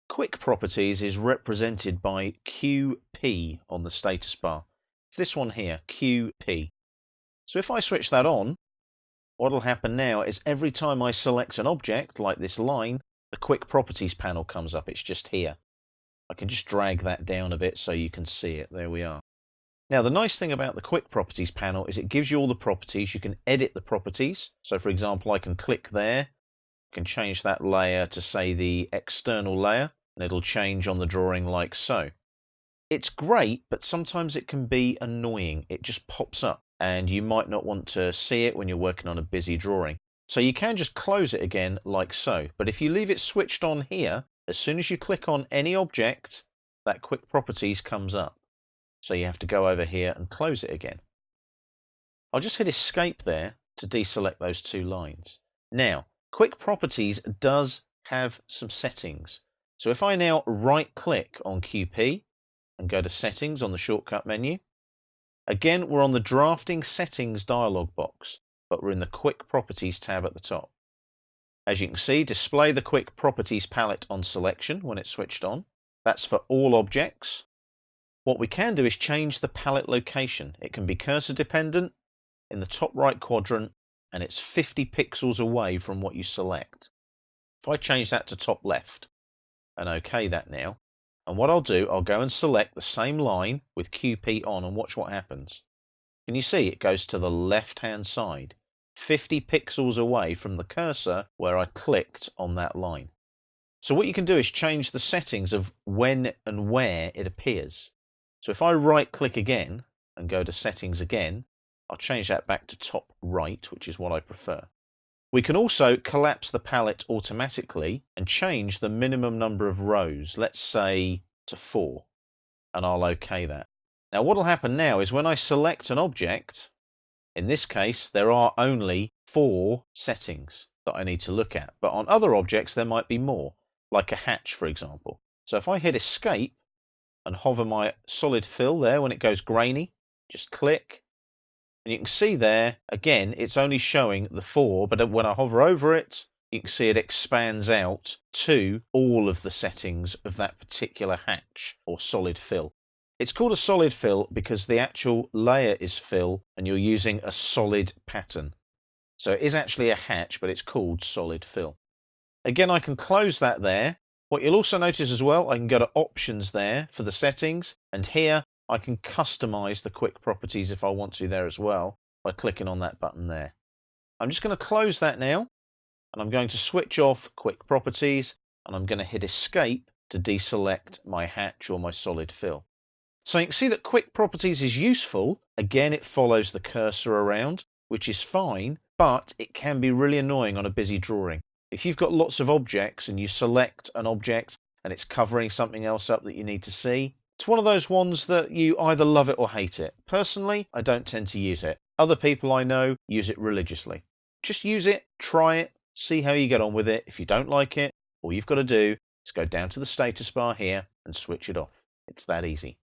Quick Properties is represented by QP on the status bar. It's this one here, QP. So if I switch that on, what will happen now is every time I select an object, like this line, the Quick Properties panel comes up. It's just here. I can just drag that down a bit so you can see it. There we are. Now, the nice thing about the Quick Properties panel is it gives you all the properties. You can edit the properties. So, for example, I can click there. I can change that layer to, say, the external layer, and it'll change on the drawing like so. It's great, but sometimes it can be annoying. It just pops up, and you might not want to see it when you're working on a busy drawing. So you can just close it again like so. But if you leave it switched on here, as soon as you click on any object, that Quick Properties comes up. So you have to go over here and close it again. I'll just hit Escape there to deselect those two lines. Now, Quick Properties does have some settings. So if I now right-click on QP and go to Settings on the shortcut menu, again, we're on the Drafting Settings dialog box, but we're in the Quick Properties tab at the top. As you can see, display the Quick Properties palette on selection when it's switched on. That's for all objects. What we can do is change the palette location. It can be cursor dependent in the top right quadrant, and it's 50 pixels away from what you select. If I change that to top left and OK that now, and what I'll do, I'll go and select the same line with QP on and watch what happens. Can you see it goes to the left-hand side, 50 pixels away from the cursor where I clicked on that line. So what you can do is change the settings of when and where it appears. So if I right-click again and go to Settings again, I'll change that back to top right, which is what I prefer. We can also collapse the palette automatically and change the minimum number of rows, let's say to 4, and I'll OK that. Now what will happen now is when I select an object, in this case there are only 4 settings that I need to look at, but on other objects there might be more, like a hatch for example. So if I hit Escape and hover my solid fill there when it goes grainy, just click, and you can see there, again, it's only showing the 4, but when I hover over it, you can see it expands out to all of the settings of that particular hatch or solid fill. It's called a solid fill because the actual layer is fill and you're using a solid pattern. So it is actually a hatch, but it's called solid fill. Again, I can close that there. What you'll also notice as well, I can go to Options there for the settings, and here I can customize the Quick Properties if I want to there as well by clicking on that button there. I'm just going to close that now, and I'm going to switch off Quick Properties, and I'm going to hit Escape to deselect my hatch or my solid fill. So you can see that Quick Properties is useful. Again, it follows the cursor around, which is fine, but it can be really annoying on a busy drawing. If you've got lots of objects and you select an object and it's covering something else up that you need to see, it's one of those ones that you either love it or hate it. Personally, I don't tend to use it. Other people I know use it religiously. Just use it, try it, see how you get on with it. If you don't like it, all you've got to do is go down to the status bar here and switch it off. It's that easy.